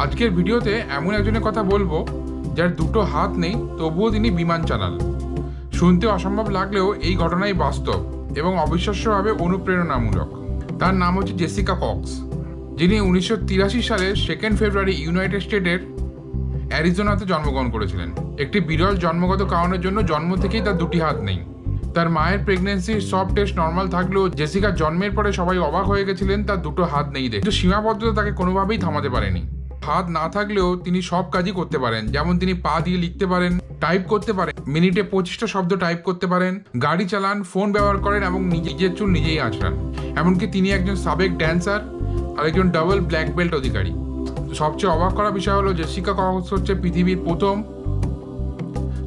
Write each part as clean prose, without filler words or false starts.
আজকের ভিডিওতে এমন একজনের কথা বলবো যার দুটো হাত নেই তবুও তিনি বিমান চালান। শুনতে অসম্ভব লাগলেও এই ঘটনাই বাস্তব এবং অবিশ্বাস্যভাবে অনুপ্রেরণামূলক। তার নাম হচ্ছে জেসিকা কক্স, যিনি 1983 সালের 2 ফেব্রুয়ারি ইউনাইটেড স্টেটের অ্যারিজোনাতে জন্মগ্রহণ করেছিলেন। একটি বিরল জন্মগত কারণের জন্য জন্ম থেকেই তার দুটি হাত নেই। তার মায়ের প্রেগনেন্সির সব টেস্ট নর্মাল থাকলেও জেসিকার জন্মের পরে সবাই অবাক হয়ে গেছিলেন তার দুটো হাত নেই দেখে। কিন্তু সীমাবদ্ধতা তাকে কোনোভাবেই থামাতে পারেনি। হাত না থাকলেও তিনি সব কাজই করতে পারেন, যেমন তিনি পা দিয়ে লিখতে পারেন, টাইপ করতে পারেন, মিনিটে 25টা শব্দ টাইপ করতে পারেন, গাড়ি চালান, ফোন ব্যবহার করেন এবং নিজের চুল নিজেই আঁচড়ান। এমনকি তিনি একজন সাবেক ড্যান্সার আর একজন ডাবল ব্ল্যাক বেল্ট অধিকারী। সবচেয়ে অবাক করা বিষয় হলো জেসিকা কক্স হচ্ছে পৃথিবীর প্রথম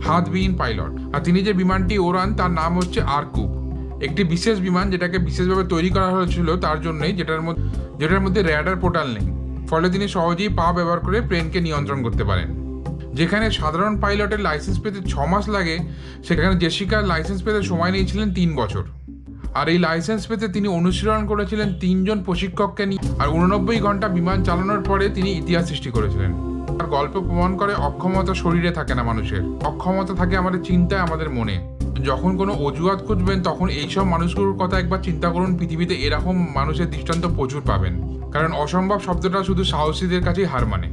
হাতবিহীন পাইলট। আর তিনি যে বিমানটি ওড়ান তার নাম হচ্ছে আরকুব, একটি বিশেষ বিমান যেটাকে বিশেষভাবে তৈরি করা হয়েছিল তার জন্যই, যেটার মধ্যে র্যাডার পোর্টাল নেই। ফলে তিনি সহজেই পা ব্যবহার করে প্লেনকে নিয়ন্ত্রণ করতে পারেন। যেখানে সাধারণ পাইলটের লাইসেন্স পেতে 6 মাস লাগে, সেখানে জেসিকার লাইসেন্স পেতে সময় নিয়েছিলেন 3 বছর। আর এই লাইসেন্স পেতে তিনি অনুশীলন করেছিলেন 3 জন প্রশিক্ষককে নিয়ে। আর 89 ঘন্টা বিমান চালানোর পরে তিনি ইতিহাস সৃষ্টি করেছিলেন। আর গল্প প্রমাণ করে অক্ষমতা শরীরে থাকে না মানুষের, অক্ষমতা থাকে আমাদের চিন্তায়, আমাদের মনে। যখন কোনো অজুহাত খুঁজবেন তখন এইসব মানুষগুলোর কথা একবার চিন্তা করুন। পৃথিবীতে এরকম মানুষের দৃষ্টান্ত প্রচুর পাবেন, কারণ অসম্ভব শব্দটা শুধু সাহসীদের কাছেই হার মানে।